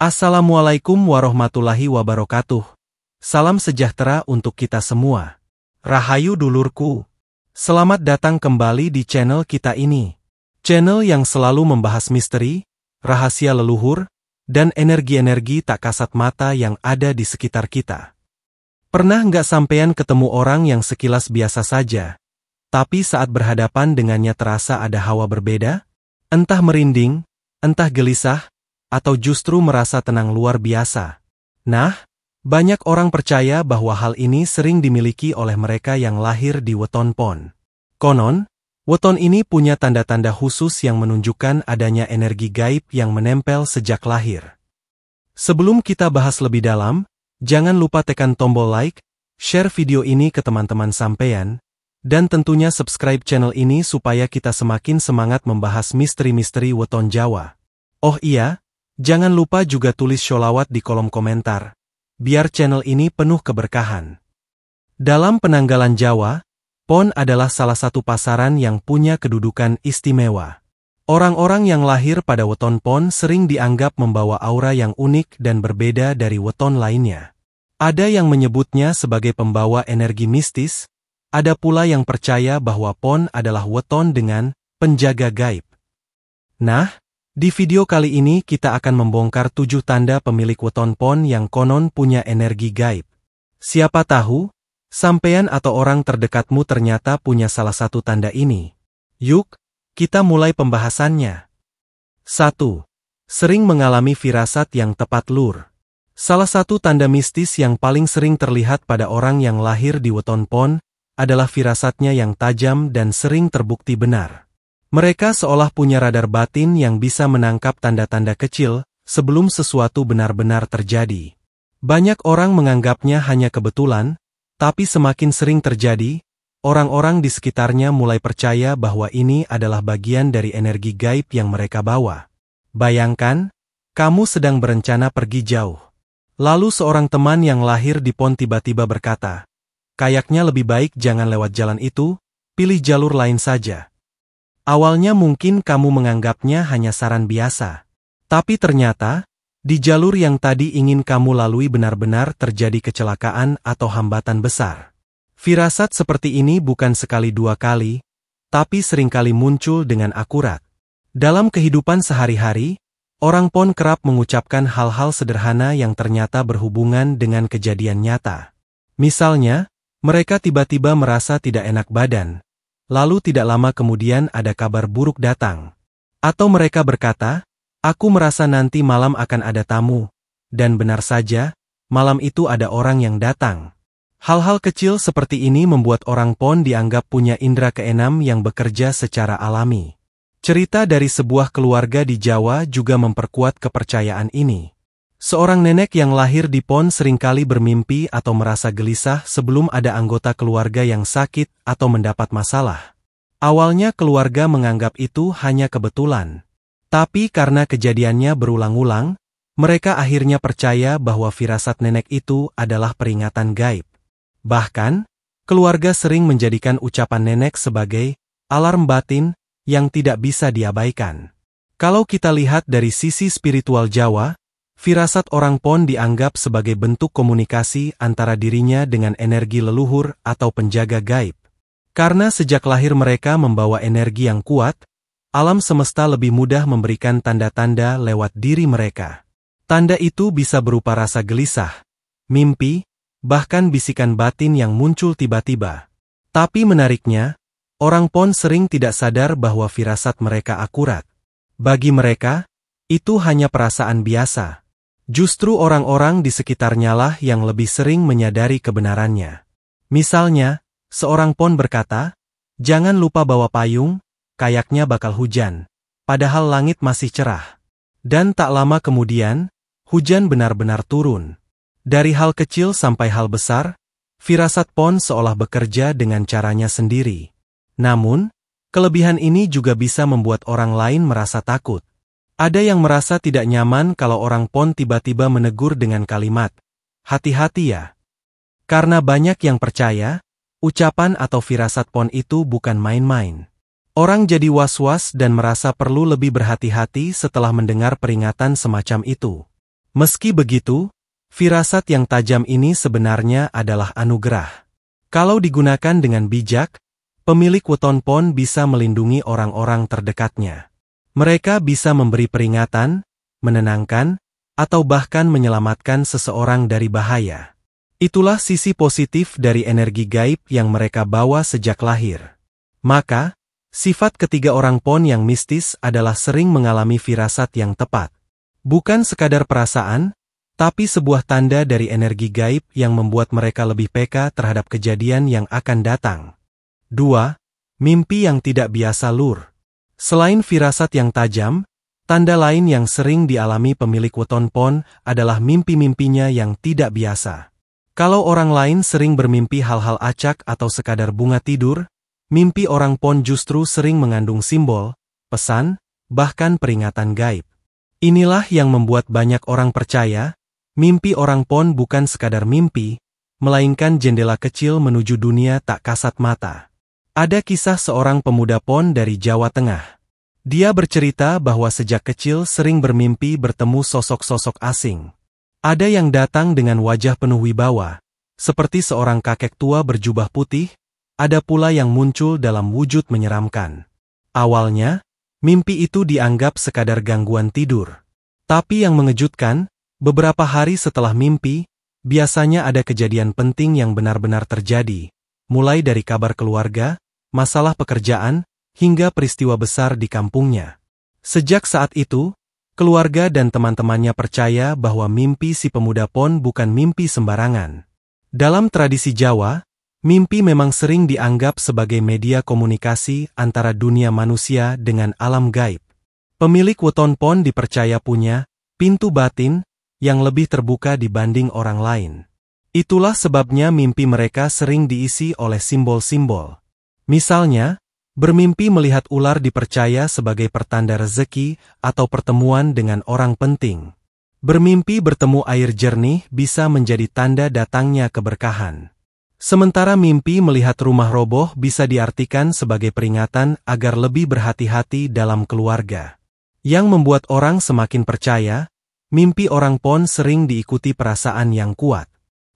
Assalamualaikum warahmatullahi wabarakatuh. Salam sejahtera untuk kita semua. Rahayu dulurku. Selamat datang kembali di channel kita ini. Channel yang selalu membahas misteri, rahasia leluhur, dan energi-energi tak kasat mata yang ada di sekitar kita. Pernah nggak sampean ketemu orang yang sekilas biasa saja, tapi saat berhadapan dengannya terasa ada hawa berbeda? Entah merinding, entah gelisah, atau justru merasa tenang luar biasa. Nah, banyak orang percaya bahwa hal ini sering dimiliki oleh mereka yang lahir di weton pon. Konon, weton ini punya tanda-tanda khusus yang menunjukkan adanya energi gaib yang menempel sejak lahir. Sebelum kita bahas lebih dalam, jangan lupa tekan tombol like, share video ini ke teman-teman sampean, dan tentunya subscribe channel ini supaya kita semakin semangat membahas misteri-misteri weton Jawa. Oh iya, jangan lupa juga tulis sholawat di kolom komentar, biar channel ini penuh keberkahan. Dalam penanggalan Jawa, pon adalah salah satu pasaran yang punya kedudukan istimewa. Orang-orang yang lahir pada weton pon sering dianggap membawa aura yang unik dan berbeda dari weton lainnya. Ada yang menyebutnya sebagai pembawa energi mistis, ada pula yang percaya bahwa pon adalah weton dengan penjaga gaib. Nah, di video kali ini kita akan membongkar 7 tanda pemilik weton pon yang konon punya energi gaib. Siapa tahu, sampean atau orang terdekatmu ternyata punya salah satu tanda ini. Yuk, kita mulai pembahasannya. 1. Sering mengalami firasat yang tepat lur. Salah satu tanda mistis yang paling sering terlihat pada orang yang lahir di weton pon adalah firasatnya yang tajam dan sering terbukti benar. Mereka seolah punya radar batin yang bisa menangkap tanda-tanda kecil sebelum sesuatu benar-benar terjadi. Banyak orang menganggapnya hanya kebetulan, tapi semakin sering terjadi, orang-orang di sekitarnya mulai percaya bahwa ini adalah bagian dari energi gaib yang mereka bawa. Bayangkan, kamu sedang berencana pergi jauh. Lalu seorang teman yang lahir di pon tiba-tiba berkata, "Kayaknya lebih baik jangan lewat jalan itu, pilih jalur lain saja." Awalnya mungkin kamu menganggapnya hanya saran biasa. Tapi ternyata, di jalur yang tadi ingin kamu lalui benar-benar terjadi kecelakaan atau hambatan besar. Firasat seperti ini bukan sekali dua kali, tapi seringkali muncul dengan akurat. Dalam kehidupan sehari-hari, orang pon kerap mengucapkan hal-hal sederhana yang ternyata berhubungan dengan kejadian nyata. Misalnya, mereka tiba-tiba merasa tidak enak badan. Lalu tidak lama kemudian ada kabar buruk datang. Atau mereka berkata, "Aku merasa nanti malam akan ada tamu." Dan benar saja, malam itu ada orang yang datang. Hal-hal kecil seperti ini membuat orang pon dianggap punya indera keenam yang bekerja secara alami. Cerita dari sebuah keluarga di Jawa juga memperkuat kepercayaan ini. Seorang nenek yang lahir di pon seringkali bermimpi atau merasa gelisah sebelum ada anggota keluarga yang sakit atau mendapat masalah. Awalnya keluarga menganggap itu hanya kebetulan. Tapi karena kejadiannya berulang-ulang, mereka akhirnya percaya bahwa firasat nenek itu adalah peringatan gaib. Bahkan, keluarga sering menjadikan ucapan nenek sebagai alarm batin yang tidak bisa diabaikan. Kalau kita lihat dari sisi spiritual Jawa, firasat orang pon dianggap sebagai bentuk komunikasi antara dirinya dengan energi leluhur atau penjaga gaib. Karena sejak lahir mereka membawa energi yang kuat, alam semesta lebih mudah memberikan tanda-tanda lewat diri mereka. Tanda itu bisa berupa rasa gelisah, mimpi, bahkan bisikan batin yang muncul tiba-tiba. Tapi menariknya, orang pon sering tidak sadar bahwa firasat mereka akurat. Bagi mereka, itu hanya perasaan biasa. Justru orang-orang di sekitarnya lah yang lebih sering menyadari kebenarannya. Misalnya, seorang pon berkata, "Jangan lupa bawa payung, kayaknya bakal hujan." Padahal langit masih cerah. Dan tak lama kemudian, hujan benar-benar turun. Dari hal kecil sampai hal besar, firasat pon seolah bekerja dengan caranya sendiri. Namun, kelebihan ini juga bisa membuat orang lain merasa takut. Ada yang merasa tidak nyaman kalau orang pon tiba-tiba menegur dengan kalimat, "Hati-hati ya." Karena banyak yang percaya, ucapan atau firasat pon itu bukan main-main. Orang jadi was-was dan merasa perlu lebih berhati-hati setelah mendengar peringatan semacam itu. Meski begitu, firasat yang tajam ini sebenarnya adalah anugerah. Kalau digunakan dengan bijak, pemilik weton pon bisa melindungi orang-orang terdekatnya. Mereka bisa memberi peringatan, menenangkan, atau bahkan menyelamatkan seseorang dari bahaya. Itulah sisi positif dari energi gaib yang mereka bawa sejak lahir. Maka, sifat ketiga orang pon yang mistis adalah sering mengalami firasat yang tepat. Bukan sekadar perasaan, tapi sebuah tanda dari energi gaib yang membuat mereka lebih peka terhadap kejadian yang akan datang. 2. Mimpi yang tidak biasa lur. Selain firasat yang tajam, tanda lain yang sering dialami pemilik weton pon adalah mimpi-mimpinya yang tidak biasa. Kalau orang lain sering bermimpi hal-hal acak atau sekadar bunga tidur, mimpi orang pon justru sering mengandung simbol, pesan, bahkan peringatan gaib. Inilah yang membuat banyak orang percaya, mimpi orang pon bukan sekadar mimpi, melainkan jendela kecil menuju dunia tak kasat mata. Ada kisah seorang pemuda pon dari Jawa Tengah. Dia bercerita bahwa sejak kecil sering bermimpi bertemu sosok-sosok asing. Ada yang datang dengan wajah penuh wibawa, seperti seorang kakek tua berjubah putih, ada pula yang muncul dalam wujud menyeramkan. Awalnya, mimpi itu dianggap sekadar gangguan tidur. Tapi yang mengejutkan, beberapa hari setelah mimpi, biasanya ada kejadian penting yang benar-benar terjadi, mulai dari kabar keluarga, masalah pekerjaan, hingga peristiwa besar di kampungnya. Sejak saat itu, keluarga dan teman-temannya percaya bahwa mimpi si pemuda pon bukan mimpi sembarangan. Dalam tradisi Jawa, mimpi memang sering dianggap sebagai media komunikasi antara dunia manusia dengan alam gaib. Pemilik weton pon dipercaya punya pintu batin yang lebih terbuka dibanding orang lain. Itulah sebabnya mimpi mereka sering diisi oleh simbol-simbol. Misalnya, bermimpi melihat ular dipercaya sebagai pertanda rezeki atau pertemuan dengan orang penting. Bermimpi bertemu air jernih bisa menjadi tanda datangnya keberkahan. Sementara mimpi melihat rumah roboh bisa diartikan sebagai peringatan agar lebih berhati-hati dalam keluarga. Yang membuat orang semakin percaya, mimpi orang pon sering diikuti perasaan yang kuat.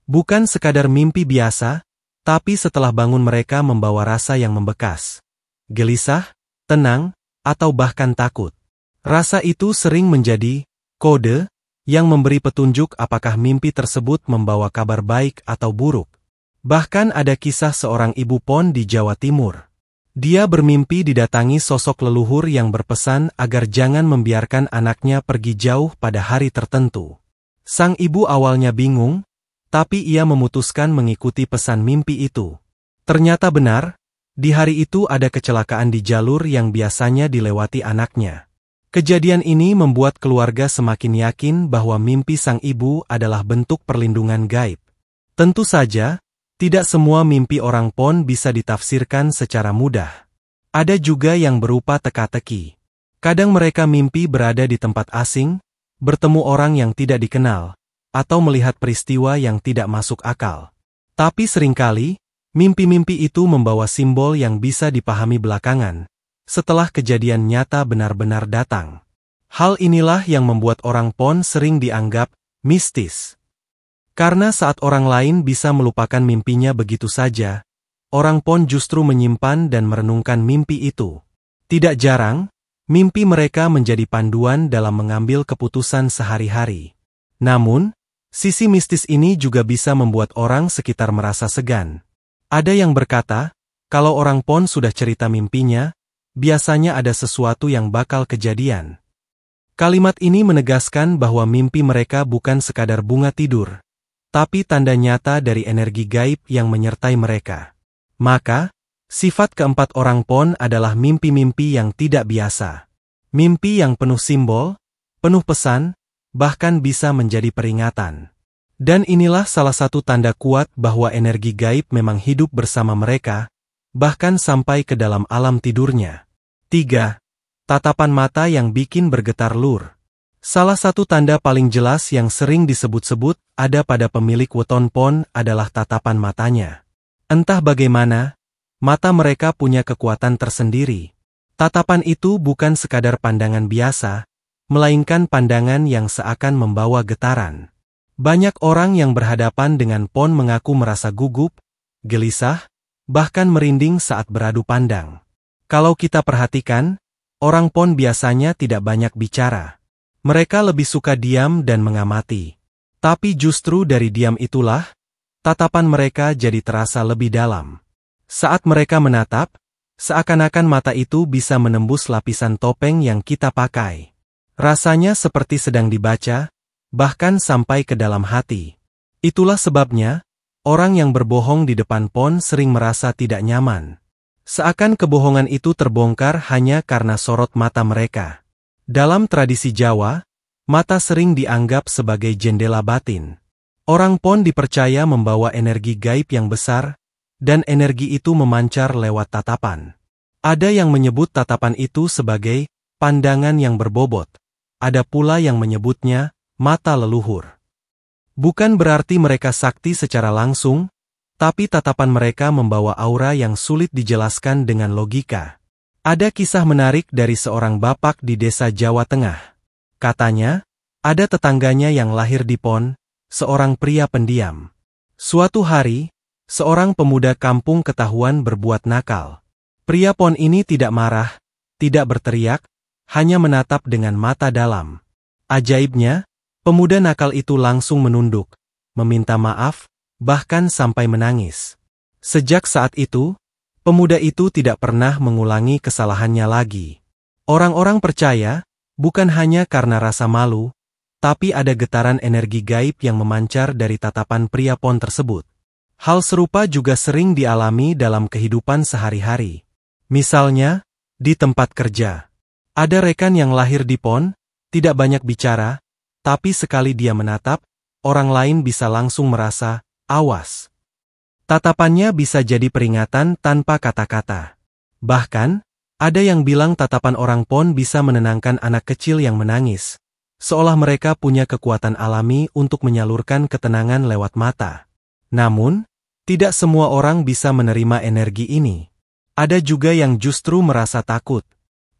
Bukan sekadar mimpi biasa, tapi setelah bangun mereka membawa rasa yang membekas. Gelisah, tenang, atau bahkan takut. Rasa itu sering menjadi kode yang memberi petunjuk apakah mimpi tersebut membawa kabar baik atau buruk. Bahkan ada kisah seorang ibu pon di Jawa Timur. Dia bermimpi didatangi sosok leluhur yang berpesan agar jangan membiarkan anaknya pergi jauh pada hari tertentu. Sang ibu awalnya bingung, tapi ia memutuskan mengikuti pesan mimpi itu. Ternyata benar, di hari itu ada kecelakaan di jalur yang biasanya dilewati anaknya. Kejadian ini membuat keluarga semakin yakin bahwa mimpi sang ibu adalah bentuk perlindungan gaib. Tentu saja, tidak semua mimpi orang pon bisa ditafsirkan secara mudah. Ada juga yang berupa teka-teki. Kadang mereka mimpi berada di tempat asing, bertemu orang yang tidak dikenal, atau melihat peristiwa yang tidak masuk akal. Tapi seringkali, mimpi-mimpi itu membawa simbol yang bisa dipahami belakangan, setelah kejadian nyata benar-benar datang. Hal inilah yang membuat orang pon sering dianggap mistis. Karena saat orang lain bisa melupakan mimpinya begitu saja, orang pon justru menyimpan dan merenungkan mimpi itu. Tidak jarang, mimpi mereka menjadi panduan dalam mengambil keputusan sehari-hari. Namun, sisi mistis ini juga bisa membuat orang sekitar merasa segan. Ada yang berkata, kalau orang pon sudah cerita mimpinya, biasanya ada sesuatu yang bakal kejadian. Kalimat ini menegaskan bahwa mimpi mereka bukan sekadar bunga tidur, tapi tanda nyata dari energi gaib yang menyertai mereka. Maka, sifat keempat orang pon adalah mimpi-mimpi yang tidak biasa. Mimpi yang penuh simbol, penuh pesan, bahkan bisa menjadi peringatan. Dan inilah salah satu tanda kuat bahwa energi gaib memang hidup bersama mereka, bahkan sampai ke dalam alam tidurnya. 3. Tatapan mata yang bikin bergetar lur. Salah satu tanda paling jelas yang sering disebut-sebut ada pada pemilik weton pon adalah tatapan matanya. Entah bagaimana, mata mereka punya kekuatan tersendiri. Tatapan itu bukan sekadar pandangan biasa, melainkan pandangan yang seakan membawa getaran. Banyak orang yang berhadapan dengan pon mengaku merasa gugup, gelisah, bahkan merinding saat beradu pandang. Kalau kita perhatikan, orang pon biasanya tidak banyak bicara. Mereka lebih suka diam dan mengamati. Tapi justru dari diam itulah, tatapan mereka jadi terasa lebih dalam. Saat mereka menatap, seakan-akan mata itu bisa menembus lapisan topeng yang kita pakai. Rasanya seperti sedang dibaca, bahkan sampai ke dalam hati. Itulah sebabnya, orang yang berbohong di depan pon sering merasa tidak nyaman. Seakan kebohongan itu terbongkar hanya karena sorot mata mereka. Dalam tradisi Jawa, mata sering dianggap sebagai jendela batin. Orang pon dipercaya membawa energi gaib yang besar, dan energi itu memancar lewat tatapan. Ada yang menyebut tatapan itu sebagai pandangan yang berbobot. Ada pula yang menyebutnya mata leluhur. Bukan berarti mereka sakti secara langsung, tapi tatapan mereka membawa aura yang sulit dijelaskan dengan logika. Ada kisah menarik dari seorang bapak di desa Jawa Tengah. Katanya, ada tetangganya yang lahir di pon, seorang pria pendiam. Suatu hari, seorang pemuda kampung ketahuan berbuat nakal. Pria pon ini tidak marah, tidak berteriak, hanya menatap dengan mata dalam. Ajaibnya, pemuda nakal itu langsung menunduk, meminta maaf, bahkan sampai menangis. Sejak saat itu, pemuda itu tidak pernah mengulangi kesalahannya lagi. Orang-orang percaya, bukan hanya karena rasa malu, tapi ada getaran energi gaib yang memancar dari tatapan pria pon tersebut. Hal serupa juga sering dialami dalam kehidupan sehari-hari. Misalnya, di tempat kerja. Ada rekan yang lahir di pon, tidak banyak bicara, tapi sekali dia menatap, orang lain bisa langsung merasa, awas. Tatapannya bisa jadi peringatan tanpa kata-kata. Bahkan, ada yang bilang tatapan orang pon bisa menenangkan anak kecil yang menangis, seolah mereka punya kekuatan alami untuk menyalurkan ketenangan lewat mata. Namun, tidak semua orang bisa menerima energi ini. Ada juga yang justru merasa takut.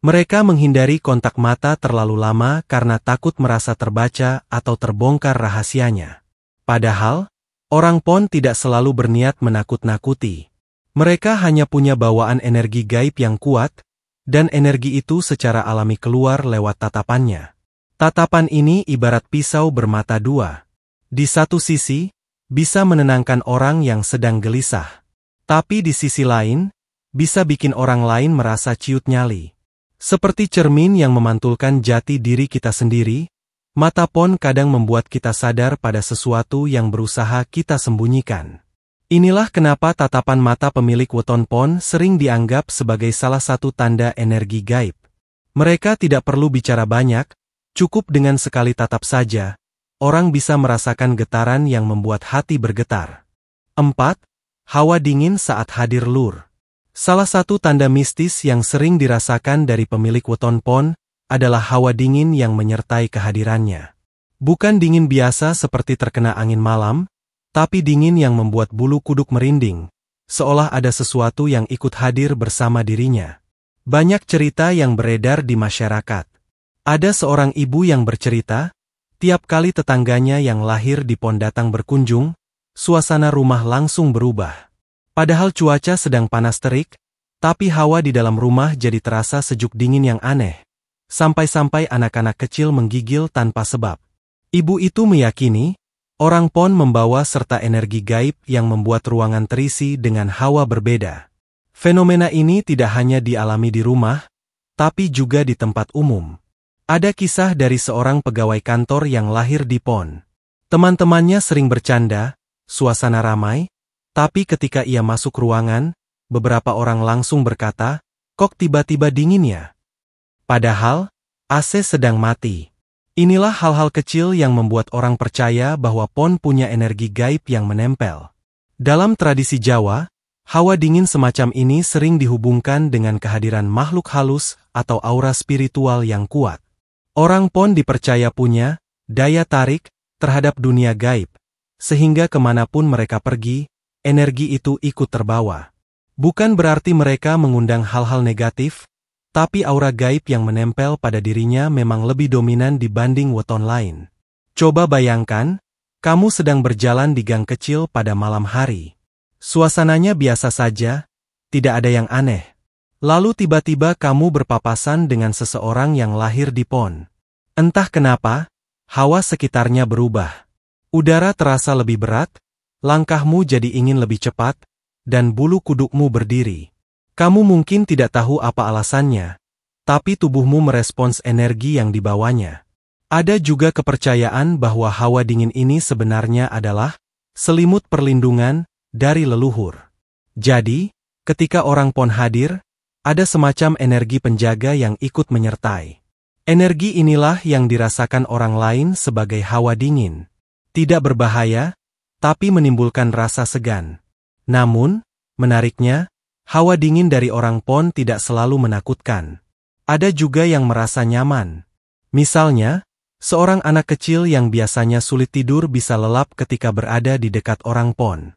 Mereka menghindari kontak mata terlalu lama karena takut merasa terbaca atau terbongkar rahasianya. Padahal, orang pon tidak selalu berniat menakut-nakuti. Mereka hanya punya bawaan energi gaib yang kuat, dan energi itu secara alami keluar lewat tatapannya. Tatapan ini ibarat pisau bermata dua. Di satu sisi, bisa menenangkan orang yang sedang gelisah. Tapi di sisi lain, bisa bikin orang lain merasa ciut nyali. Seperti cermin yang memantulkan jati diri kita sendiri, mata pon kadang membuat kita sadar pada sesuatu yang berusaha kita sembunyikan. Inilah kenapa tatapan mata pemilik weton pon sering dianggap sebagai salah satu tanda energi gaib. Mereka tidak perlu bicara banyak, cukup dengan sekali tatap saja, orang bisa merasakan getaran yang membuat hati bergetar. 4. Hawa dingin saat hadir lur. Salah satu tanda mistis yang sering dirasakan dari pemilik weton pon adalah hawa dingin yang menyertai kehadirannya. Bukan dingin biasa seperti terkena angin malam, tapi dingin yang membuat bulu kuduk merinding, seolah ada sesuatu yang ikut hadir bersama dirinya. Banyak cerita yang beredar di masyarakat. Ada seorang ibu yang bercerita, tiap kali tetangganya yang lahir di pon datang berkunjung, suasana rumah langsung berubah. Padahal cuaca sedang panas terik, tapi hawa di dalam rumah jadi terasa sejuk dingin yang aneh. Sampai-sampai anak-anak kecil menggigil tanpa sebab. Ibu itu meyakini, orang pon membawa serta energi gaib yang membuat ruangan terisi dengan hawa berbeda. Fenomena ini tidak hanya dialami di rumah, tapi juga di tempat umum. Ada kisah dari seorang pegawai kantor yang lahir di pon. Teman-temannya sering bercanda, suasana ramai, tapi ketika ia masuk ruangan, beberapa orang langsung berkata, "Kok tiba-tiba dingin ya?" Padahal, AC sedang mati. Inilah hal-hal kecil yang membuat orang percaya bahwa pon punya energi gaib yang menempel. Dalam tradisi Jawa, hawa dingin semacam ini sering dihubungkan dengan kehadiran makhluk halus atau aura spiritual yang kuat. Orang pon dipercaya punya daya tarik terhadap dunia gaib, sehingga kemanapun mereka pergi, energi itu ikut terbawa. Bukan berarti mereka mengundang hal-hal negatif, tapi aura gaib yang menempel pada dirinya memang lebih dominan dibanding weton lain. Coba bayangkan, kamu sedang berjalan di gang kecil pada malam hari. Suasananya biasa saja, tidak ada yang aneh. Lalu tiba-tiba kamu berpapasan dengan seseorang yang lahir di pon. Entah kenapa, hawa sekitarnya berubah. Udara terasa lebih berat, langkahmu jadi ingin lebih cepat, dan bulu kudukmu berdiri. Kamu mungkin tidak tahu apa alasannya, tapi tubuhmu merespons energi yang dibawanya. Ada juga kepercayaan bahwa hawa dingin ini sebenarnya adalah selimut perlindungan dari leluhur. Jadi, ketika orang pon hadir, ada semacam energi penjaga yang ikut menyertai. Energi inilah yang dirasakan orang lain sebagai hawa dingin. Tidak berbahaya, tapi menimbulkan rasa segan. Namun, menariknya, hawa dingin dari orang pon tidak selalu menakutkan. Ada juga yang merasa nyaman. Misalnya, seorang anak kecil yang biasanya sulit tidur bisa lelap ketika berada di dekat orang pon.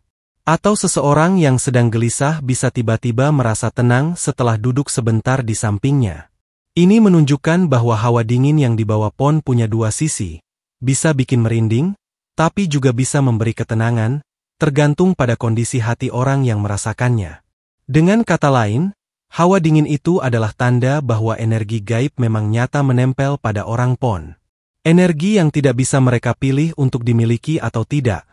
Atau seseorang yang sedang gelisah bisa tiba-tiba merasa tenang setelah duduk sebentar di sampingnya. Ini menunjukkan bahwa hawa dingin yang dibawa pon punya dua sisi. Bisa bikin merinding, tapi juga bisa memberi ketenangan, tergantung pada kondisi hati orang yang merasakannya. Dengan kata lain, hawa dingin itu adalah tanda bahwa energi gaib memang nyata menempel pada orang pon. Energi yang tidak bisa mereka pilih untuk dimiliki atau tidak,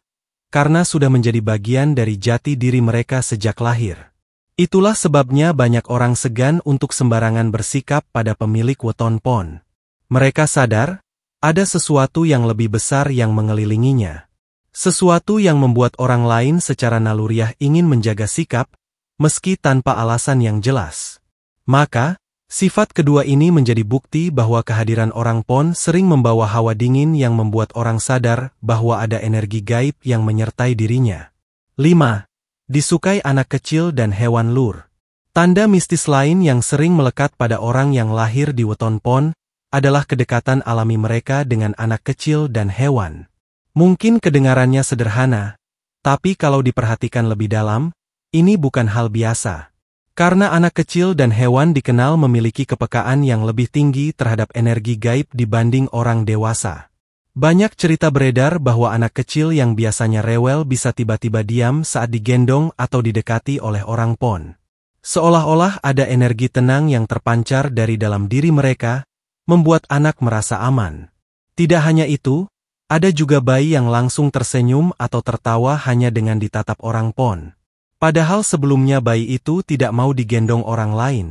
karena sudah menjadi bagian dari jati diri mereka sejak lahir. Itulah sebabnya banyak orang segan untuk sembarangan bersikap pada pemilik weton pon. Mereka sadar, ada sesuatu yang lebih besar yang mengelilinginya. Sesuatu yang membuat orang lain secara naluriah ingin menjaga sikap, meski tanpa alasan yang jelas. Maka, sifat kedua ini menjadi bukti bahwa kehadiran orang pon sering membawa hawa dingin yang membuat orang sadar bahwa ada energi gaib yang menyertai dirinya. 5. Disukai anak kecil dan hewan lur. Tanda mistis lain yang sering melekat pada orang yang lahir di weton pon adalah kedekatan alami mereka dengan anak kecil dan hewan. Mungkin kedengarannya sederhana, tapi kalau diperhatikan lebih dalam, ini bukan hal biasa. Karena anak kecil dan hewan dikenal memiliki kepekaan yang lebih tinggi terhadap energi gaib dibanding orang dewasa. Banyak cerita beredar bahwa anak kecil yang biasanya rewel bisa tiba-tiba diam saat digendong atau didekati oleh orang pon. Seolah-olah ada energi tenang yang terpancar dari dalam diri mereka, membuat anak merasa aman. Tidak hanya itu, ada juga bayi yang langsung tersenyum atau tertawa hanya dengan ditatap orang pon. Padahal sebelumnya bayi itu tidak mau digendong orang lain.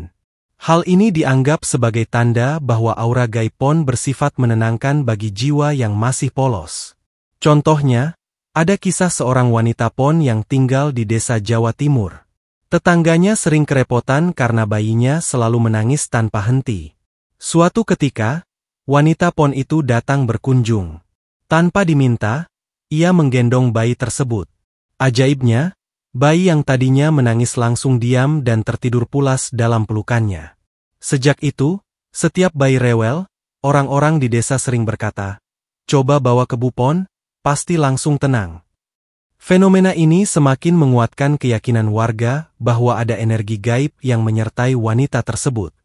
Hal ini dianggap sebagai tanda bahwa aura gaib pon bersifat menenangkan bagi jiwa yang masih polos. Contohnya, ada kisah seorang wanita pon yang tinggal di desa Jawa Timur. Tetangganya sering kerepotan karena bayinya selalu menangis tanpa henti. Suatu ketika, wanita pon itu datang berkunjung. Tanpa diminta, ia menggendong bayi tersebut. Ajaibnya, bayi yang tadinya menangis langsung diam dan tertidur pulas dalam pelukannya. Sejak itu, setiap bayi rewel, orang-orang di desa sering berkata, "Coba bawa ke Bu Pon, pasti langsung tenang." Fenomena ini semakin menguatkan keyakinan warga bahwa ada energi gaib yang menyertai wanita tersebut.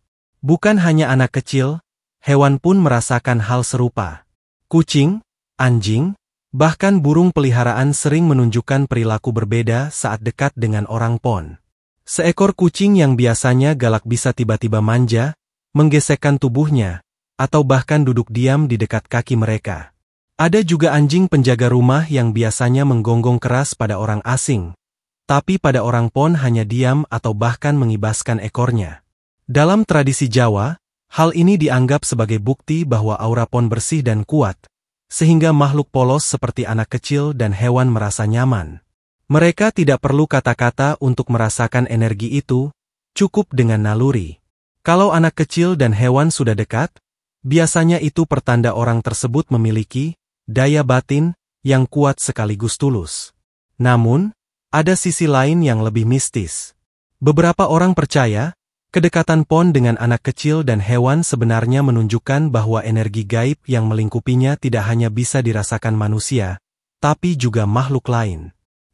Bukan hanya anak kecil, hewan pun merasakan hal serupa. Kucing, anjing, bahkan burung peliharaan sering menunjukkan perilaku berbeda saat dekat dengan orang pon. Seekor kucing yang biasanya galak bisa tiba-tiba manja, menggesekkan tubuhnya, atau bahkan duduk diam di dekat kaki mereka. Ada juga anjing penjaga rumah yang biasanya menggonggong keras pada orang asing, tapi pada orang pon hanya diam atau bahkan mengibaskan ekornya. Dalam tradisi Jawa, hal ini dianggap sebagai bukti bahwa aura pon bersih dan kuat, sehingga makhluk polos seperti anak kecil dan hewan merasa nyaman. Mereka tidak perlu kata-kata untuk merasakan energi itu, cukup dengan naluri. Kalau anak kecil dan hewan sudah dekat, biasanya itu pertanda orang tersebut memiliki daya batin yang kuat sekaligus tulus. Namun, ada sisi lain yang lebih mistis. Beberapa orang percaya, kedekatan pon dengan anak kecil dan hewan sebenarnya menunjukkan bahwa energi gaib yang melingkupinya tidak hanya bisa dirasakan manusia, tapi juga makhluk lain.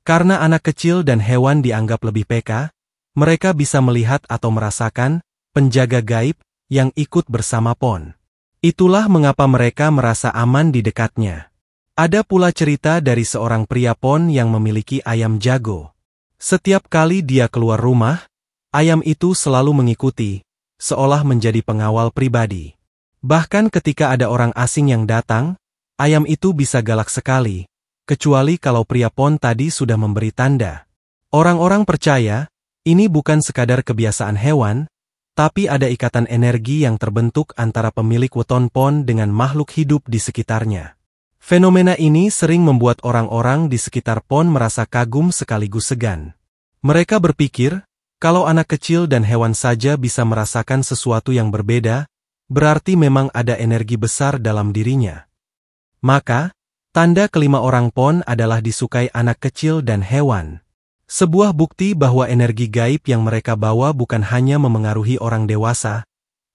Karena anak kecil dan hewan dianggap lebih peka, mereka bisa melihat atau merasakan penjaga gaib yang ikut bersama Pon. Itulah mengapa mereka merasa aman di dekatnya. Ada pula cerita dari seorang pria Pon yang memiliki ayam jago. Setiap kali dia keluar rumah, ayam itu selalu mengikuti, seolah menjadi pengawal pribadi. Bahkan ketika ada orang asing yang datang, ayam itu bisa galak sekali, kecuali kalau pria Pon tadi sudah memberi tanda. Orang-orang percaya, ini bukan sekadar kebiasaan hewan, tapi ada ikatan energi yang terbentuk antara pemilik weton Pon dengan makhluk hidup di sekitarnya. Fenomena ini sering membuat orang-orang di sekitar Pon merasa kagum sekaligus segan. Mereka berpikir, kalau anak kecil dan hewan saja bisa merasakan sesuatu yang berbeda, berarti memang ada energi besar dalam dirinya. Maka, tanda kelima orang Pon adalah disukai anak kecil dan hewan. Sebuah bukti bahwa energi gaib yang mereka bawa bukan hanya memengaruhi orang dewasa,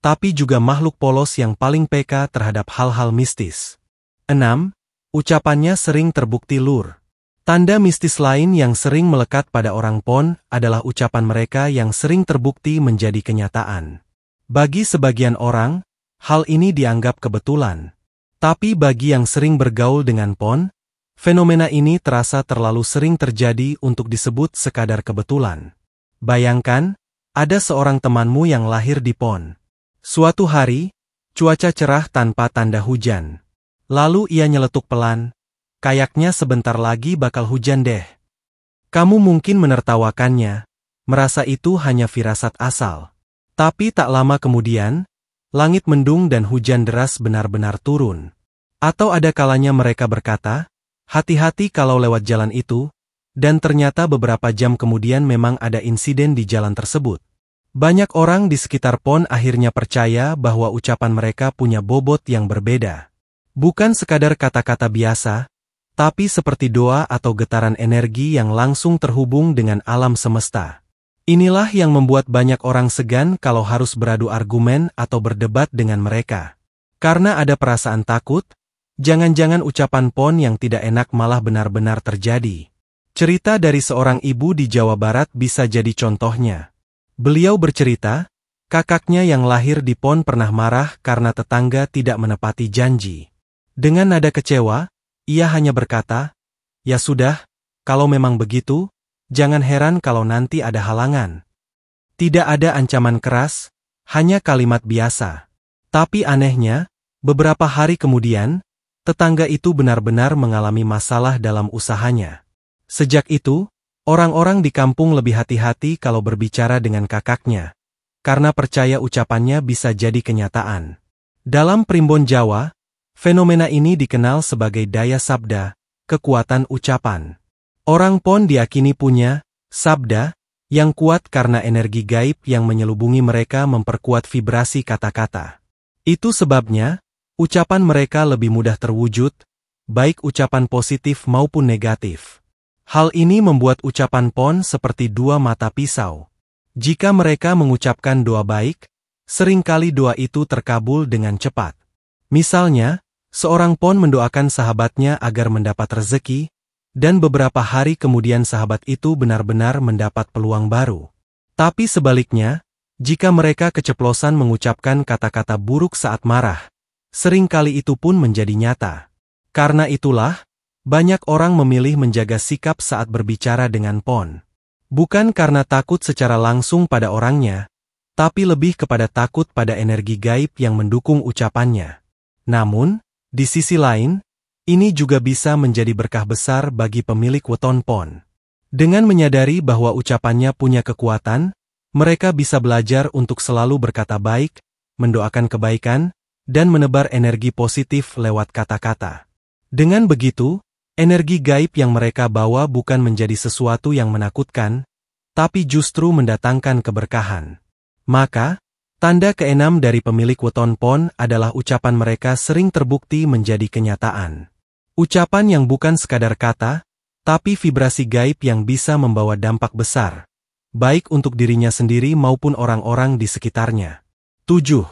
tapi juga makhluk polos yang paling peka terhadap hal-hal mistis. 6. Ucapannya sering terbukti lur. Tanda mistis lain yang sering melekat pada orang Pon adalah ucapan mereka yang sering terbukti menjadi kenyataan. Bagi sebagian orang, hal ini dianggap kebetulan. Tapi bagi yang sering bergaul dengan Pon, fenomena ini terasa terlalu sering terjadi untuk disebut sekadar kebetulan. Bayangkan, ada seorang temanmu yang lahir di Pon. Suatu hari, cuaca cerah tanpa tanda hujan. Lalu ia nyeletuk pelan, kayaknya sebentar lagi bakal hujan deh. Kamu mungkin menertawakannya, merasa itu hanya firasat asal. Tapi tak lama kemudian, langit mendung dan hujan deras benar-benar turun. Atau ada kalanya mereka berkata, hati-hati kalau lewat jalan itu, dan ternyata beberapa jam kemudian memang ada insiden di jalan tersebut. Banyak orang di sekitar Pon akhirnya percaya bahwa ucapan mereka punya bobot yang berbeda. Bukan sekadar kata-kata biasa, tapi seperti doa atau getaran energi yang langsung terhubung dengan alam semesta. Inilah yang membuat banyak orang segan kalau harus beradu argumen atau berdebat dengan mereka. Karena ada perasaan takut, jangan-jangan ucapan Pon yang tidak enak malah benar-benar terjadi. Cerita dari seorang ibu di Jawa Barat bisa jadi contohnya. Beliau bercerita, kakaknya yang lahir di Pon pernah marah karena tetangga tidak menepati janji. Dengan nada kecewa, ia hanya berkata, "Ya sudah, kalau memang begitu, jangan heran kalau nanti ada halangan." Tidak ada ancaman keras, hanya kalimat biasa. Tapi anehnya, beberapa hari kemudian, tetangga itu benar-benar mengalami masalah dalam usahanya. Sejak itu, orang-orang di kampung lebih hati-hati kalau berbicara dengan kakaknya, karena percaya ucapannya bisa jadi kenyataan. Dalam primbon Jawa, fenomena ini dikenal sebagai daya sabda, kekuatan ucapan. Orang Pon diyakini punya sabda yang kuat karena energi gaib yang menyelubungi mereka memperkuat vibrasi kata-kata. Itu sebabnya, ucapan mereka lebih mudah terwujud, baik ucapan positif maupun negatif. Hal ini membuat ucapan Pon seperti dua mata pisau. Jika mereka mengucapkan doa baik, seringkali doa itu terkabul dengan cepat. Misalnya, seorang Pon mendoakan sahabatnya agar mendapat rezeki, dan beberapa hari kemudian sahabat itu benar-benar mendapat peluang baru. Tapi sebaliknya, jika mereka keceplosan mengucapkan kata-kata buruk saat marah, seringkali itu pun menjadi nyata. Karena itulah, banyak orang memilih menjaga sikap saat berbicara dengan Pon. Bukan karena takut secara langsung pada orangnya, tapi lebih kepada takut pada energi gaib yang mendukung ucapannya. Namun, di sisi lain, ini juga bisa menjadi berkah besar bagi pemilik weton Pon. Dengan menyadari bahwa ucapannya punya kekuatan, mereka bisa belajar untuk selalu berkata baik, mendoakan kebaikan, dan menebar energi positif lewat kata-kata. Dengan begitu, energi gaib yang mereka bawa bukan menjadi sesuatu yang menakutkan, tapi justru mendatangkan keberkahan. Maka, tanda keenam dari pemilik weton Pon adalah ucapan mereka sering terbukti menjadi kenyataan. Ucapan yang bukan sekadar kata, tapi vibrasi gaib yang bisa membawa dampak besar, baik untuk dirinya sendiri maupun orang-orang di sekitarnya. 7.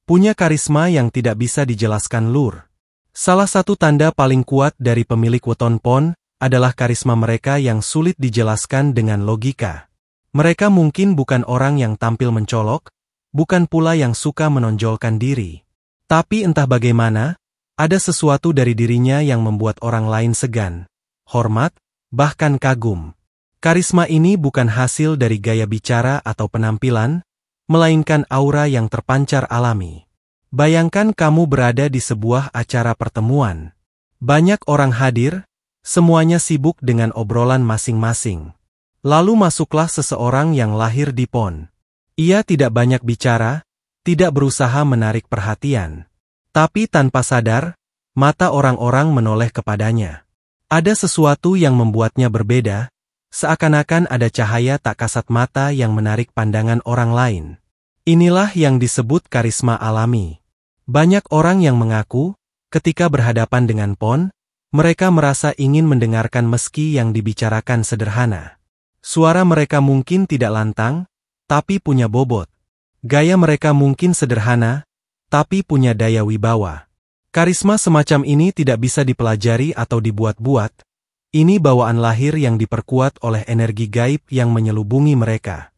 Punya karisma yang tidak bisa dijelaskan lur. Salah satu tanda paling kuat dari pemilik weton Pon adalah karisma mereka yang sulit dijelaskan dengan logika. Mereka mungkin bukan orang yang tampil mencolok, bukan pula yang suka menonjolkan diri. Tapi entah bagaimana, ada sesuatu dari dirinya yang membuat orang lain segan, hormat, bahkan kagum. Karisma ini bukan hasil dari gaya bicara atau penampilan, melainkan aura yang terpancar alami. Bayangkan kamu berada di sebuah acara pertemuan. Banyak orang hadir, semuanya sibuk dengan obrolan masing-masing. Lalu masuklah seseorang yang lahir di pon. Ia tidak banyak bicara, tidak berusaha menarik perhatian. Tapi tanpa sadar, mata orang-orang menoleh kepadanya. Ada sesuatu yang membuatnya berbeda, seakan-akan ada cahaya tak kasat mata yang menarik pandangan orang lain. Inilah yang disebut karisma alami. Banyak orang yang mengaku, ketika berhadapan dengan pon, mereka merasa ingin mendengarkan meski yang dibicarakan sederhana. Suara mereka mungkin tidak lantang, tapi punya bobot. Gaya mereka mungkin sederhana, tapi punya daya wibawa. Karisma semacam ini tidak bisa dipelajari atau dibuat-buat. Ini bawaan lahir yang diperkuat oleh energi gaib yang menyelubungi mereka.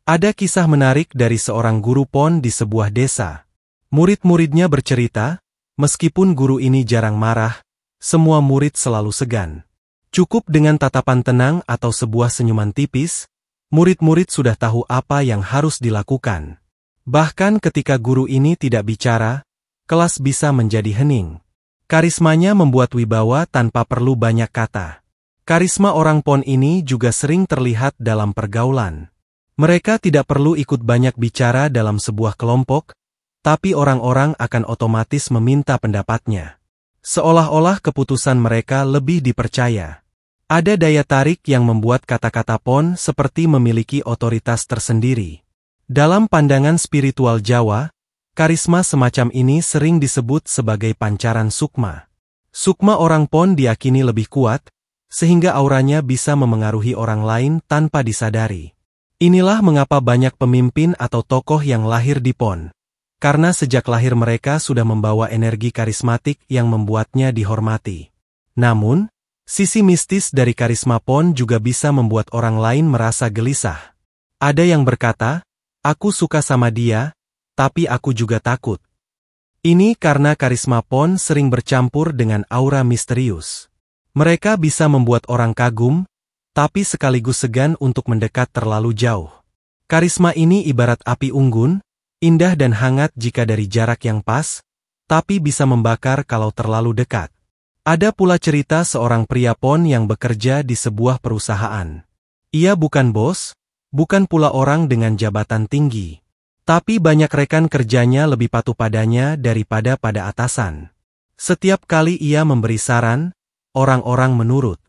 Ada kisah menarik dari seorang guru pon di sebuah desa. Murid-muridnya bercerita, meskipun guru ini jarang marah, semua murid selalu segan. Cukup dengan tatapan tenang atau sebuah senyuman tipis, murid-murid sudah tahu apa yang harus dilakukan. Bahkan ketika guru ini tidak bicara, kelas bisa menjadi hening. Karismanya membuat wibawa tanpa perlu banyak kata. Karisma orang pon ini juga sering terlihat dalam pergaulan. Mereka tidak perlu ikut banyak bicara dalam sebuah kelompok, tapi orang-orang akan otomatis meminta pendapatnya. Seolah-olah keputusan mereka lebih dipercaya. Ada daya tarik yang membuat kata-kata pon seperti memiliki otoritas tersendiri. Dalam pandangan spiritual Jawa, karisma semacam ini sering disebut sebagai pancaran sukma. Sukma orang pon diyakini lebih kuat, sehingga auranya bisa memengaruhi orang lain tanpa disadari. Inilah mengapa banyak pemimpin atau tokoh yang lahir di pon. Karena sejak lahir mereka sudah membawa energi karismatik yang membuatnya dihormati. Namun, sisi mistis dari karisma pon juga bisa membuat orang lain merasa gelisah. Ada yang berkata, "Aku suka sama dia, tapi aku juga takut." Ini karena karisma pon sering bercampur dengan aura misterius. Mereka bisa membuat orang kagum, tapi sekaligus segan untuk mendekat terlalu jauh. Karisma ini ibarat api unggun, indah dan hangat jika dari jarak yang pas, tapi bisa membakar kalau terlalu dekat. Ada pula cerita seorang pria pon yang bekerja di sebuah perusahaan. Ia bukan bos, bukan pula orang dengan jabatan tinggi. Tapi banyak rekan kerjanya lebih patuh padanya daripada pada atasan. Setiap kali ia memberi saran, orang-orang menurut.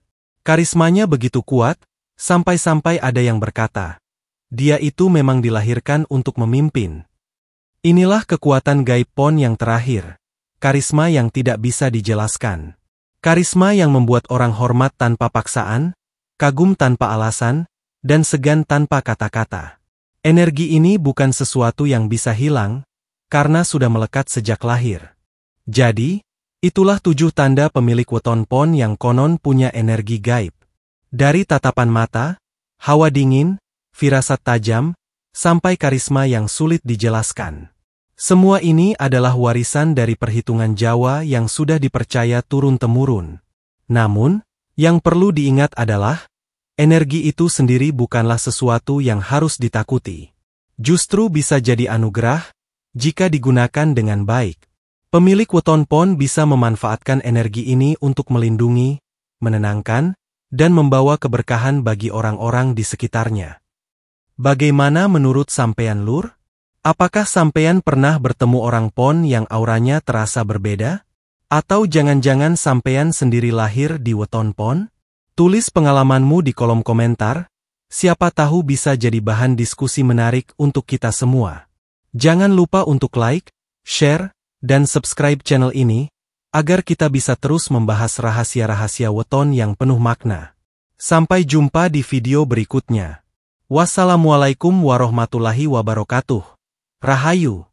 Karismanya begitu kuat, sampai-sampai ada yang berkata, dia itu memang dilahirkan untuk memimpin. Inilah kekuatan gaib pon yang terakhir, karisma yang tidak bisa dijelaskan. Karisma yang membuat orang hormat tanpa paksaan, kagum tanpa alasan, dan segan tanpa kata-kata. Energi ini bukan sesuatu yang bisa hilang, karena sudah melekat sejak lahir. Jadi, itulah 7 tanda pemilik weton pon yang konon punya energi gaib. Dari tatapan mata, hawa dingin, firasat tajam, sampai karisma yang sulit dijelaskan. Semua ini adalah warisan dari perhitungan Jawa yang sudah dipercaya turun-temurun. Namun, yang perlu diingat adalah, energi itu sendiri bukanlah sesuatu yang harus ditakuti. Justru bisa jadi anugerah, jika digunakan dengan baik. Pemilik weton pon bisa memanfaatkan energi ini untuk melindungi, menenangkan, dan membawa keberkahan bagi orang-orang di sekitarnya. Bagaimana menurut sampean lur? Apakah sampean pernah bertemu orang pon yang auranya terasa berbeda? Atau jangan-jangan sampean sendiri lahir di weton pon? Tulis pengalamanmu di kolom komentar, siapa tahu bisa jadi bahan diskusi menarik untuk kita semua. Jangan lupa untuk like, share, dan subscribe channel ini, agar kita bisa terus membahas rahasia-rahasia weton yang penuh makna. Sampai jumpa di video berikutnya. Wassalamualaikum warahmatullahi wabarakatuh. Rahayu.